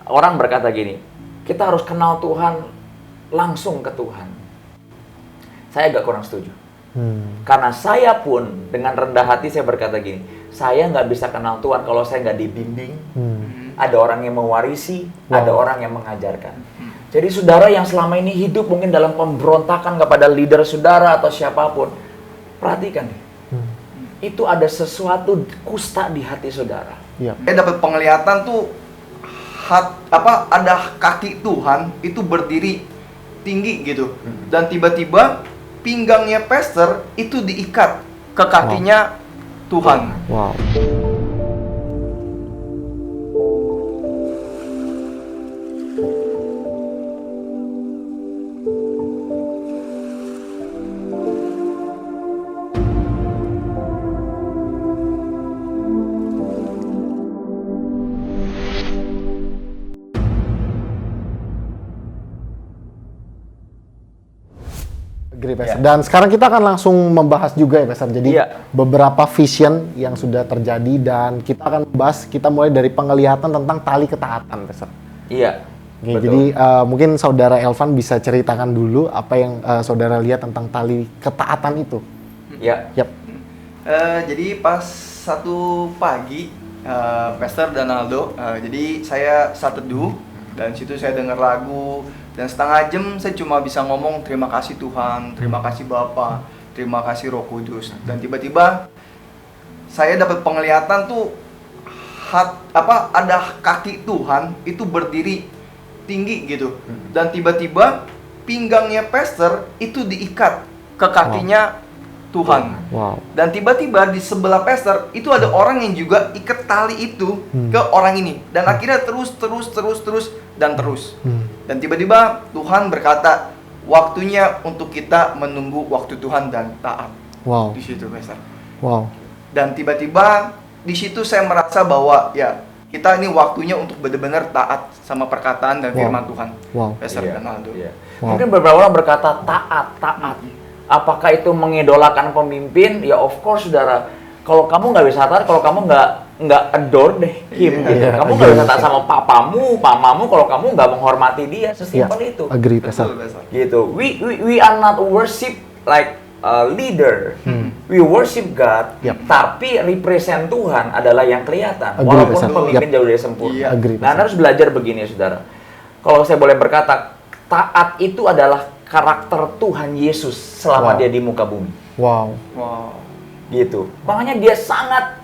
Orang berkata gini, kita harus kenal Tuhan langsung ke Tuhan. Saya agak kurang setuju. Karena saya pun dengan rendah hati saya berkata gini, saya nggak bisa kenal Tuhan kalau saya nggak dibimbing. Ada orang yang mewarisi, ada orang yang mengajarkan. Jadi saudara yang selama ini hidup mungkin dalam pemberontakan kepada leader saudara atau siapapun, perhatikan nih. Itu ada sesuatu kusta di hati saudara. Saya dapat penglihatan tuh ada kaki Tuhan itu berdiri tinggi gitu. Dan tiba-tiba pinggangnya pastor itu diikat ke kakinya Tuhan. Wow. Dan sekarang kita akan langsung membahas juga ya Pastor. Jadi beberapa vision yang sudah terjadi dan kita akan bahas, kita mulai dari penglihatan tentang tali ketaatan Pastor. Iya. Oke, jadi mungkin Saudara Elvan bisa ceritakan dulu apa yang Saudara lihat tentang tali ketaatan itu. Iya. Jadi pas satu pagi Pastor dan Aldo, jadi saya saat teduh dan situ saya dengar lagu. Dan setengah jam saya cuma bisa ngomong terima kasih Tuhan, terima kasih Bapa, terima kasih Roh Kudus. Dan tiba-tiba saya dapat penglihatan tuh ada kaki Tuhan itu berdiri tinggi gitu. Dan tiba-tiba pinggangnya pastor itu diikat ke kakinya Tuhan. Dan tiba-tiba di sebelah pastor itu ada orang yang juga ikat tali itu ke orang ini. Dan akhirnya terus dan tiba-tiba Tuhan berkata, waktunya untuk kita menunggu waktu Tuhan dan taat. Di situ pastor. Dan tiba-tiba di situ saya merasa bahwa ya kita ini waktunya untuk benar-benar taat sama perkataan dan firman Tuhan. Pastor dan Aldo. Mungkin beberapa orang berkata taat. Apakah itu mengidolakan pemimpin? Ya of course saudara. Kalau kamu nggak bisa taat, kalau kamu nggak adore deh him gitu. Kamu nggak bisa taat sama papamu, mamamu kalau kamu nggak menghormati dia. Sesimpel itu. Agree, Pastor. Gitu. We are not worship like a leader. We worship God, tapi represent Tuhan adalah yang kelihatan. Walaupun pemimpin jauh dari sempurna. Nah, Anda harus belajar begini, saudara. Kalau saya boleh berkata, taat itu adalah karakter Tuhan Yesus selama dia di muka bumi. Gitu. Makanya dia sangat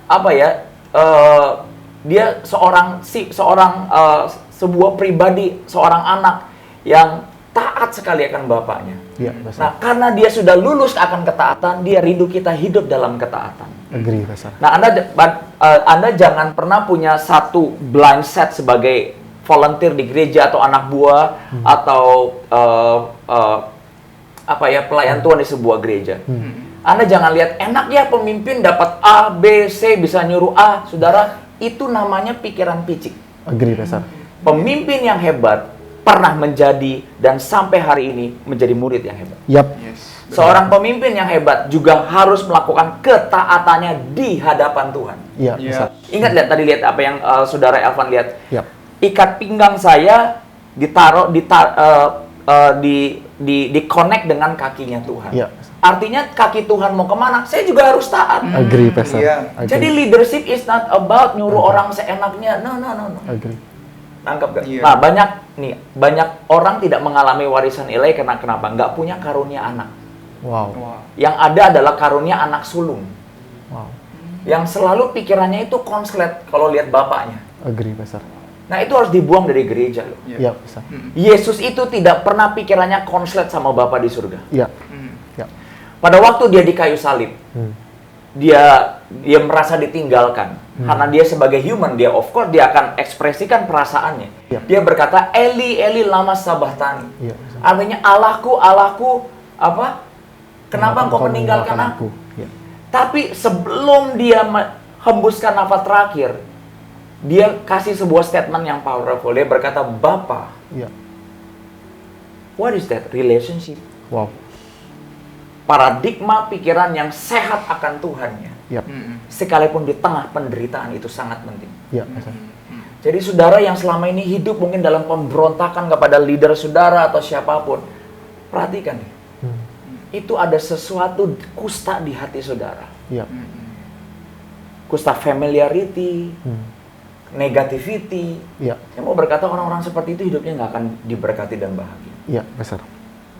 dia sebuah pribadi, seorang anak yang taat sekali akan bapaknya. Nah, karena dia sudah lulus akan ketaatan, dia rindu kita hidup dalam ketaatan. Nah, Anda jangan pernah punya satu blind set sebagai volunteer di gereja atau anak buah atau pelayan Tuhan di sebuah gereja. Anda jangan lihat enak ya pemimpin dapat A, B, C bisa nyuruh A, saudara. Itu namanya pikiran picik. Pemimpin yang hebat pernah menjadi dan sampai hari ini menjadi murid yang hebat. Seorang pemimpin yang hebat juga harus melakukan ketaatannya di hadapan Tuhan. Ingat lihat apa yang saudara Elvan lihat. Ikat pinggang saya ditaruh di connect dengan kakinya Tuhan. Artinya kaki Tuhan mau kemana, saya juga harus taat. Jadi leadership is not about nyuruh orang seenaknya. No. Nangkep gak? Nah, banyak orang tidak mengalami warisan ilahi karena kenapa? Nggak punya karunia anak. Yang ada adalah karunia anak sulung. Yang selalu pikirannya itu konslet kalau lihat bapaknya. Nah, itu harus dibuang dari gereja loh. Yesus itu tidak pernah pikirannya konslet sama Bapa di surga. Pada waktu dia di kayu salib, dia merasa ditinggalkan. Karena dia sebagai human, dia of course dia akan ekspresikan perasaannya. Dia berkata, Eli, Eli, lama sabachthani. Artinya, Allahku, Allahku, kenapa engkau meninggalkan aku? Tapi sebelum dia hembuskan nafas terakhir, dia kasih sebuah statement yang powerful. Dia berkata, Bapa, what is that relationship? Paradigma pikiran yang sehat akan Tuhannya. Sekalipun di tengah penderitaan itu sangat penting. Jadi saudara yang selama ini hidup mungkin dalam pemberontakan kepada leader saudara atau siapapun, perhatikan nih. Itu ada sesuatu kusta di hati saudara. Iya. Kusta familiarity, negativity. Iya. Saya mau berkata orang-orang seperti itu hidupnya nggak akan diberkati dan bahagia. Iya, besar.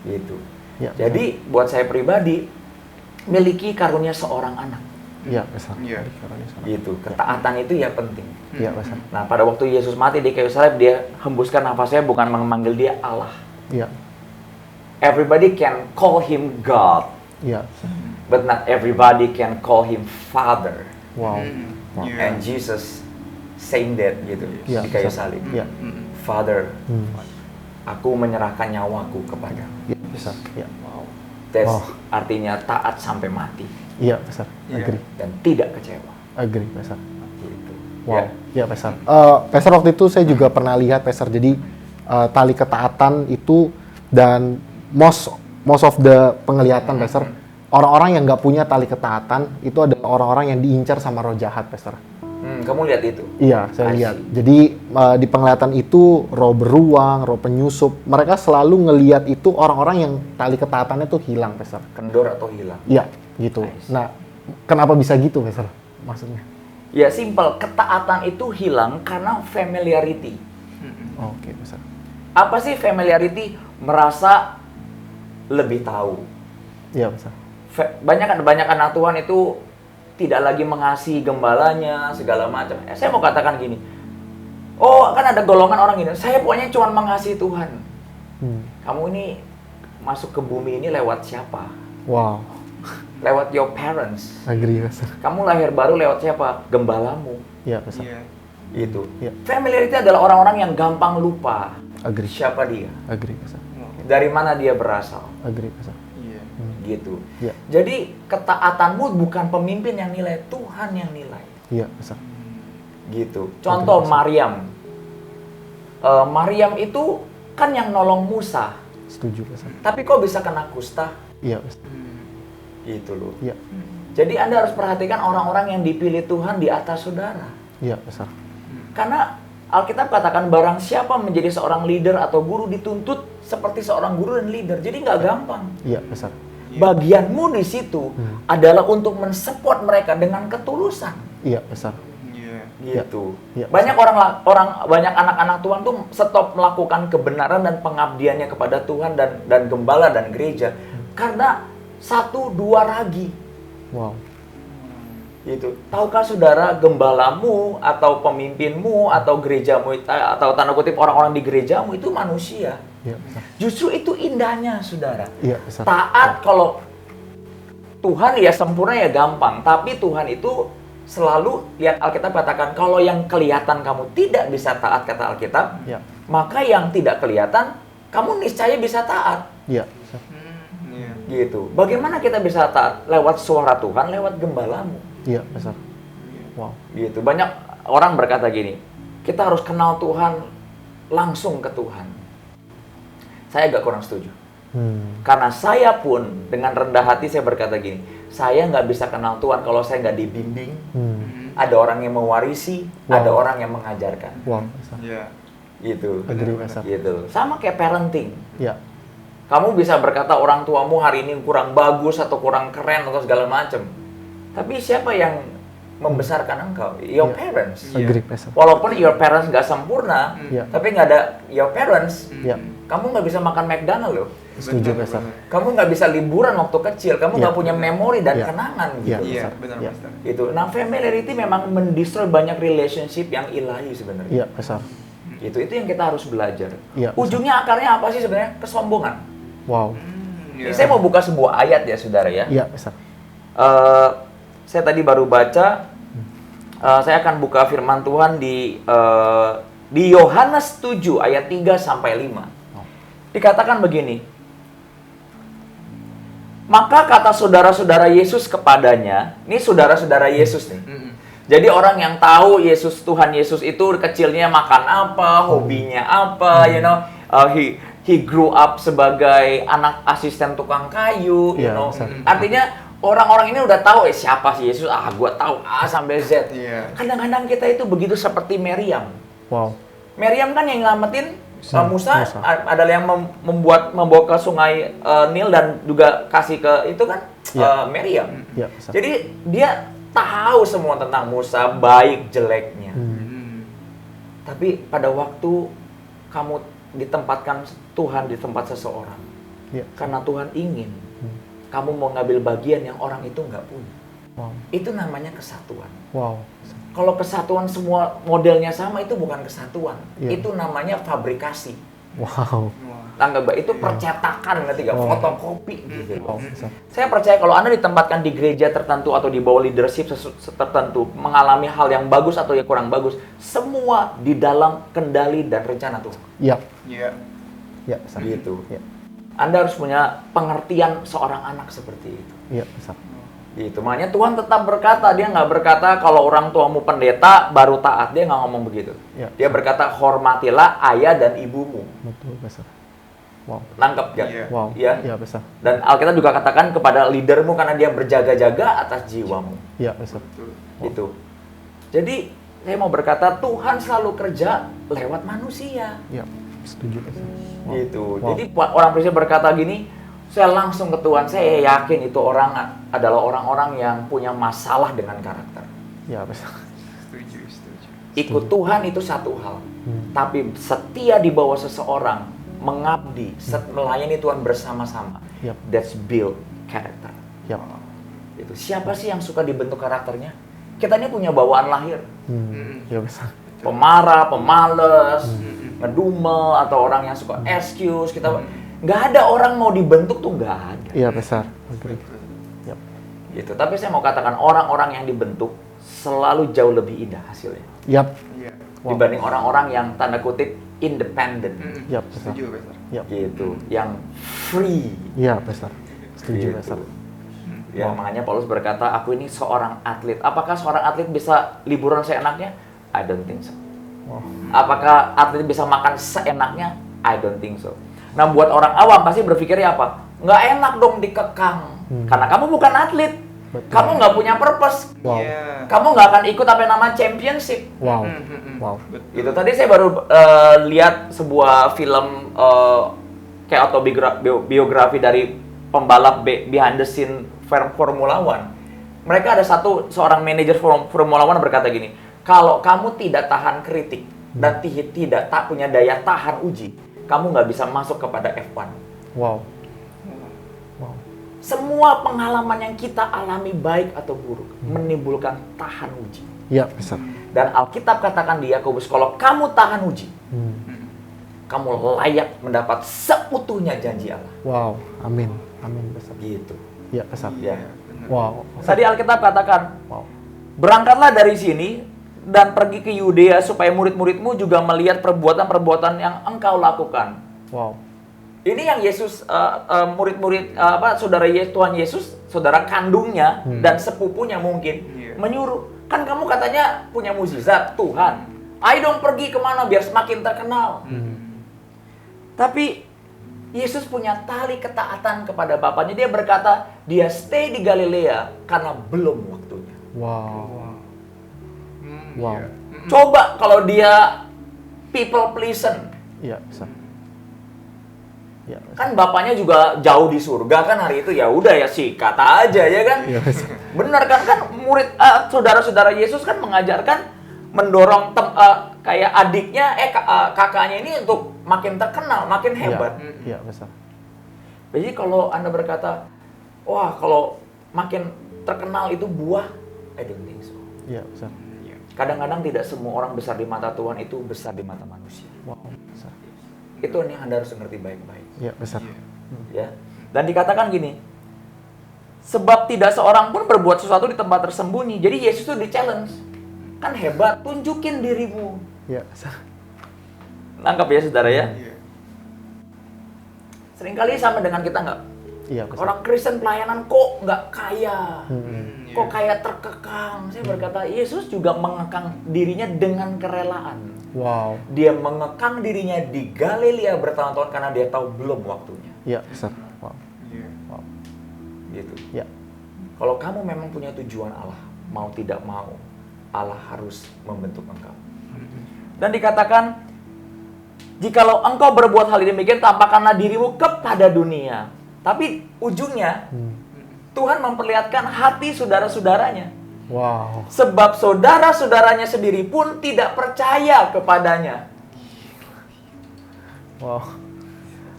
Gitu. Ya, jadi buat saya pribadi, miliki karunia seorang anak. Iya, besar. Iya. Gitu. Ketaatan itu ya penting. Iya, besar. Nah, pada waktu Yesus mati di kayu salib, dia hembuskan nafasnya bukan memanggil dia Allah. Iya. Everybody can call him God, Iya. but not everybody can call him Father. Wow. Wow. And Jesus saying that gitu Iya, di kayu besar. salib. Iya. Father, aku menyerahkan nyawaku kepada. Iya, besar. Iya. That's artinya taat sampai mati. Iya, besar. Agree. Dan tidak kecewa. Agree, besar. Gitu. Wow. Iya, Pastor. Pastor, waktu itu saya juga pernah lihat, Pastor. Jadi tali ketaatan itu dan most of the penglihatan, Pastor, orang-orang yang nggak punya tali ketaatan itu adalah orang-orang yang diincar sama roh jahat, Pastor. Kamu lihat itu? Iya, saya lihat. Jadi di penglihatan itu roh beruang, roh penyusup, mereka selalu ngelihat itu orang-orang yang tali ketaatannya tuh hilang, Pastor. Kendor atau hilang? Iya, gitu. Nah, kenapa bisa gitu, Pastor? Maksudnya? Ya, simpel. Ketaatan itu hilang karena familiarity. Oke, Pastor. Apa sih familiarity? Merasa lebih tahu. Iya, Pastor. Banyak anak Tuhan itu tidak lagi mengasihi gembalanya, segala macam. Saya mau katakan gini, kan ada golongan orang gini, saya pokoknya cuma mengasihi Tuhan. Kamu ini masuk ke bumi ini lewat siapa? Wow. Lewat your parents. Agree, Pastor. Kamu lahir baru lewat siapa? Gembalamu. Iya, Pastor. Itu. Iya. Familiarity adalah orang-orang yang gampang lupa. Agree. Siapa dia? Agree, Pastor. Dari mana dia berasal? Agree, Pastor. Gitu. Iya. Jadi ketaatanmu bukan pemimpin yang nilai, Tuhan yang nilai. Iya, Pastor. Gitu. Contoh Maryam. Maryam itu kan yang nolong Musa. Setuju, Pastor. Tapi kok bisa kena kusta? Iya, Pastor. Gitu loh. Iya. Jadi Anda harus perhatikan orang-orang yang dipilih Tuhan di atas saudara. Iya, Pastor. Karena Alkitab katakan barang siapa menjadi seorang leader atau guru dituntut seperti seorang guru dan leader. Jadi nggak gampang. Iya, Pastor. Bagianmu di situ adalah untuk mensupport mereka dengan ketulusan. Iya, Pastor. Gitu. Ya, banyak banyak anak-anak Tuhan tuh stop melakukan kebenaran dan pengabdiannya kepada Tuhan dan gembala dan gereja karena 1-2 ragi. Wow. Gitu. Tahukah saudara gembalamu atau pemimpinmu atau gerejamu atau tanda kutip orang-orang di gerejamu itu manusia. Iya, Justru itu indahnya, saudara. Iya, taat kalau Tuhan ya sempurna ya gampang, tapi Tuhan itu selalu lihat Alkitab katakan kalau yang kelihatan kamu tidak bisa taat kata Alkitab, maka yang tidak kelihatan kamu niscaya bisa taat. Iya. Gitu. Bagaimana kita bisa taat? Lewat suara Tuhan, lewat gembalamu. Iya, besar. Wow. Gitu. Banyak orang berkata gini, kita harus kenal Tuhan langsung ke Tuhan. Saya agak kurang setuju. Karena saya pun dengan rendah hati saya berkata gini, saya nggak bisa kenal Tuhan kalau saya nggak dibimbing. Ada orang yang mewarisi, ada orang yang mengajarkan. Wow. Gitu. Benar. Gitu. Sama kayak parenting. Iya. Kamu bisa berkata orang tuamu hari ini kurang bagus atau kurang keren atau segala macam. Tapi siapa yang membesarkan engkau? Your parents. Agree, walaupun your parents nggak sempurna, tapi nggak ada your parents, kamu nggak bisa makan McDonald loh. Setuju, Pastor. Kamu nggak bisa liburan waktu kecil, kamu nggak punya memori dan kenangan gitu. Iya, benar, Pastor. Itu. Nah, familiarity memang mendestroy banyak relationship yang ilahi sebenarnya. Iya, Pastor. Itu yang kita harus belajar. Iya, ujungnya akarnya apa sih sebenarnya? Kesombongan. Wow. Ini saya mau buka sebuah ayat ya, saudara ya. Iya, Pastor. Saya tadi baru baca. Saya akan buka firman Tuhan di Yohanes 7 ayat 3 sampai 5. Dikatakan begini. Maka kata saudara-saudara Yesus kepadanya, ini saudara-saudara Yesus nih. Jadi orang yang tahu Yesus, Tuhan Yesus itu kecilnya makan apa, hobinya apa, he grew up sebagai anak asisten tukang kayu, Artinya orang-orang ini udah tahu siapa sih Yesus. Gue tahu A sampai Z. Kadang-kadang kita itu begitu seperti Maryam. Wow. Miriam kan yang nyelamatin Musa adalah yang membawa ke sungai Nil dan juga kasih ke itu kan Miriam. Ya, jadi dia tahu semua tentang Musa, baik jeleknya. Tapi pada waktu kamu ditempatkan Tuhan di tempat seseorang, karena Tuhan ingin kamu mau ngambil bagian yang orang itu nggak punya. Wow. Itu namanya kesatuan. Wow. Kalau kesatuan semua modelnya sama, itu bukan kesatuan. Itu namanya fabrikasi. Wow. Anggap itu percetakan, ngerti gak? Fotokopi gitu. Saya percaya kalau Anda ditempatkan di gereja tertentu atau di bawah leadership tertentu, mengalami hal yang bagus atau yang kurang bagus, semua di dalam kendali dan rencana Tuhan. Iya. Iya. Gitu. Anda harus punya pengertian seorang anak seperti itu. Iya, Gitu. Makanya Tuhan tetap berkata, dia nggak berkata kalau orang tuamu pendeta baru taat, dia nggak ngomong begitu. Dia berkata hormatilah ayah dan ibumu. Betul, besar. Wow. Nangkep ya? Wow. Iya, besar. Dan Alkitab juga katakan kepada leadermu karena dia berjaga-jaga atas jiwamu. Iya, besar. Gitu. Jadi saya mau berkata Tuhan selalu kerja lewat manusia. Iya, setuju. Wow. Gitu. Wow. Jadi orang Kristen berkata gini, saya langsung ke Tuhan, saya yakin itu orang adalah orang-orang yang punya masalah dengan karakter. Ya, besar. Setuju. Ikut Tuhan itu satu hal, tapi setia di bawah seseorang, mengabdi, melayani Tuhan bersama-sama. That's build character. Itu. Siapa sih yang suka dibentuk karakternya? Kita ini punya bawaan lahir. Ya, besar. Pemarah, pemalas, ngedumel, atau orang yang suka excuse. Kita nggak ada orang mau dibentuk tuh, nggak ada. Iya, besar. Gitu. Tapi saya mau katakan orang-orang yang dibentuk selalu jauh lebih indah hasilnya. Dibanding orang-orang yang tanda kutip independen. Besar. Setuju, besar. Gitu. Yang free. Iya, besar. Setuju, Gitu. besar. Ya, makanya Paulus berkata, aku ini seorang atlet. Apakah seorang atlet bisa liburan seenaknya? I don't think so. Apakah atlet bisa makan seenaknya? I don't think so. Nah, buat orang awam pasti berpikirnya apa? Nggak enak dong dikekang. Karena kamu bukan atlet. Betul. Kamu nggak punya purpose. Wow. Kamu nggak akan ikut apa yang namanya championship. Wow. Wow. Gitu. Tadi saya baru lihat sebuah film kayak autobiografi dari pembalap behind the scene Formula One. Mereka ada seorang manajer Formula One berkata gini, kalau kamu tidak tahan kritik dan tidak punya daya tahan uji, kamu nggak bisa masuk kepada F1. Wow. Semua pengalaman yang kita alami baik atau buruk menimbulkan tahan uji. Iya, besar. Dan Alkitab katakan di Yakobus, kalau kamu tahan uji, kamu layak mendapat seutuhnya janji Allah. Wow, amin, besar. Gitu. Iya, besar. Ya. Wow. Tadi Alkitab katakan, Wow. berangkatlah dari sini dan pergi ke Yudea supaya murid-muridmu juga melihat perbuatan-perbuatan yang engkau lakukan. Wow. Ini yang Yesus, murid-murid, saudara Tuhan Yesus, saudara kandungnya dan sepupunya mungkin menyuruh. Kan kamu katanya punya mukjizat Tuhan. Ayo dong pergi kemana biar semakin terkenal. Tapi Yesus punya tali ketaatan kepada Bapaknya. Dia berkata, dia stay di Galilea karena belum waktunya. Wow. Wow. Coba kalau dia people pleaser. Iya, besar. Ya, kan bapaknya juga jauh di surga kan hari itu, ya udah ya sikat aja ya kan. Ya, benar kan murid saudara-saudara Yesus kan mengajarkan mendorong kayak adiknya kakaknya ini untuk makin terkenal, makin hebat. Iya, besar. Jadi kalau Anda berkata, wah kalau makin terkenal itu buah, I don't think so. Iya, besar. Kadang-kadang tidak semua orang besar di mata Tuhan itu besar di mata manusia. Wow, besar. Itu yang Anda harus mengerti baik-baik. Iya, besar. Ya. Dan dikatakan gini, sebab tidak seorang pun berbuat sesuatu di tempat tersembunyi. Jadi Yesus itu di-challenge. Kan hebat, tunjukin dirimu. Iya, besar. Nangkap ya saudara ya? Seringkali sama dengan kita nggak? Iya, besar. Orang Kristen pelayanan kok nggak kaya? Kok kayak terkekang? Saya berkata, Yesus juga mengekang dirinya dengan kerelaan. Wow. Dia mengekang dirinya di Galilea bertahun-tahun karena dia tahu belum waktunya. Iya, besar. Wow. Wow. Gitu. Ya. Kalau kamu memang punya tujuan Allah, mau tidak mau, Allah harus membentuk engkau. Dan dikatakan, jikalau engkau berbuat hal demikian, tampakkanlah dirimu kepada dunia. Tapi ujungnya, Tuhan memperlihatkan hati saudara-saudaranya. Wow. Sebab saudara-saudaranya sendiri pun tidak percaya kepadanya. Wow.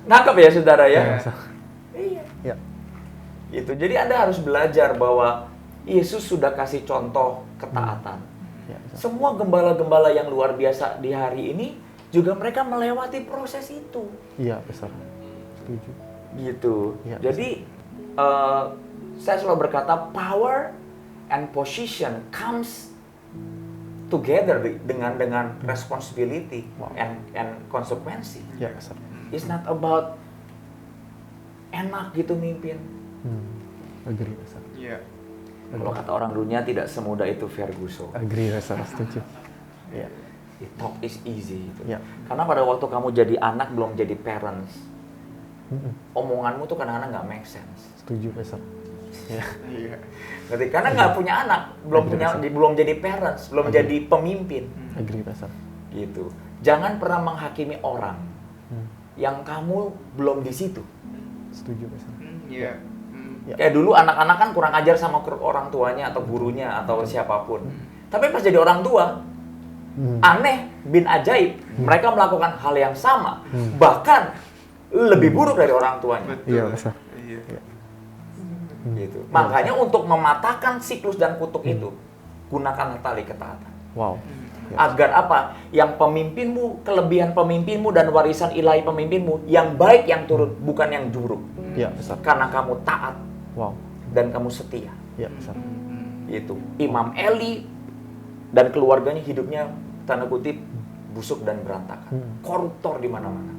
Nangkep ya saudara ya? Iya. Iya. Gitu. Jadi Anda harus belajar bahwa Yesus sudah kasih contoh ketaatan. Semua gembala-gembala yang luar biasa di hari ini juga mereka melewati proses itu. Iya, besar. Setuju. Gitu. Ya, jadi saya selalu berkata power and position comes together dengan responsibility and konsekuensi. Iya, besar. It's not about enak gitu mimpin. Agree, besar. Iya. Kalau kata orang dunia tidak semudah itu Ferguson. Agree, besar. Setuju. Iya. Talk is easy gitu. Ya. Karena pada waktu kamu jadi anak belum jadi parents, omonganmu tuh kadang-kadang nggak make sense. Setuju, besar. Iya. Iya. Ngerti? Karena nggak punya anak, belum jadi parents, belum jadi pemimpin. Agree, besar. Gitu. Jangan pernah menghakimi orang yang kamu belum di situ. Setuju, besar. Iya. Ya. Kayak dulu anak-anak kan kurang ajar sama orang tuanya atau gurunya atau siapapun. Tapi pas jadi orang tua, aneh, bin ajaib, mereka melakukan hal yang sama, bahkan lebih buruk dari orang tuanya. Betul. Iya, besar. Iya. Gitu. Makanya untuk mematahkan siklus dan kutuk itu, gunakanlah tali ketaatan. Wow. Agar apa? Yang pemimpinmu, kelebihan pemimpinmu dan warisan ilahi pemimpinmu yang baik yang turun, bukan yang buruk. Iya, besar. Karena kamu taat Wow. dan kamu setia. Iya, besar. Itu Imam Eli dan keluarganya hidupnya tanda kutip busuk dan berantakan, koruptor di mana-mana.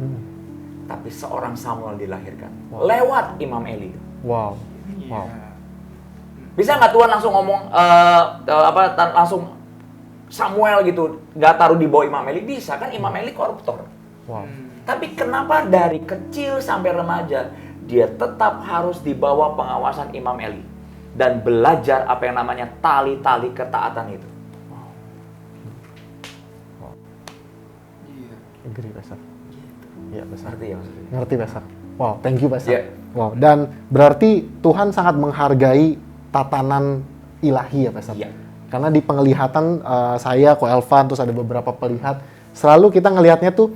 Tapi seorang Samuel dilahirkan lewat Imam Eli. Wow. Wow. Bisa nggak Tuhan langsung ngomong langsung Samuel gitu, nggak taruh di bawah Imam Eli? Bisa kan, Imam Eli koruptor. Wow. Tapi kenapa dari kecil sampai remaja dia tetap harus di bawah pengawasan Imam Eli dan belajar apa yang namanya tali-tali ketaatan itu? Agree, besar. Iya, besar. Ngerti ya maksudnya? Ngerti, besar. Wow, thank you, besar. Yeah. Wow, dan berarti Tuhan sangat menghargai tatanan ilahi ya, besar. Iya. Karena di penglihatan saya, Ko Elvan, terus ada beberapa pelihat, selalu kita ngelihatnya tuh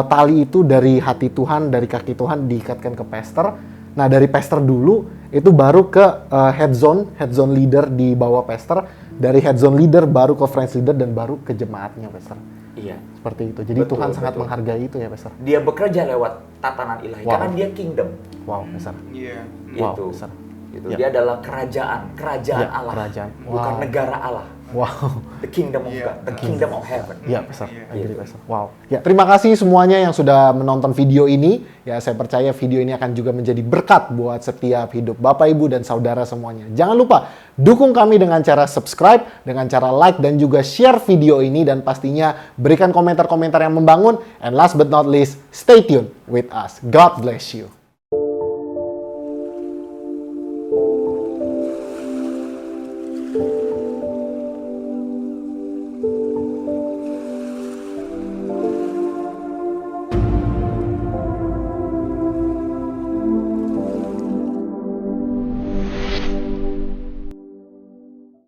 tali itu dari hati Tuhan, dari kaki Tuhan diikatkan ke pastor. Nah, dari pastor dulu itu baru ke head zone leader di bawah pastor. Dari head zone leader baru ke friends leader dan baru ke jemaatnya, pastor. Iya. Seperti itu. Jadi Betul, Tuhan sangat betul. menghargai itu ya, pastor. Dia bekerja lewat tatanan ilahi Wow. karena dia kingdom. Wow, pastor. Iya. Wow, Itu. besar. Gitu. Ya. Dia adalah kerajaan Ya, Allah. kerajaan. Bukan Wow. negara Allah. Wow. The kingdom of Iya. God, the kingdom of heaven. Ya, besar. Iya. Agree, besar. Wow. Ya, terima kasih semuanya yang sudah menonton video ini. Ya, saya percaya video ini akan juga menjadi berkat buat setiap hidup Bapak, Ibu, dan Saudara semuanya. Jangan lupa dukung kami dengan cara subscribe, dengan cara like, dan juga share video ini. Dan pastinya berikan komentar-komentar yang membangun. And last but not least, stay tuned with us. God bless you.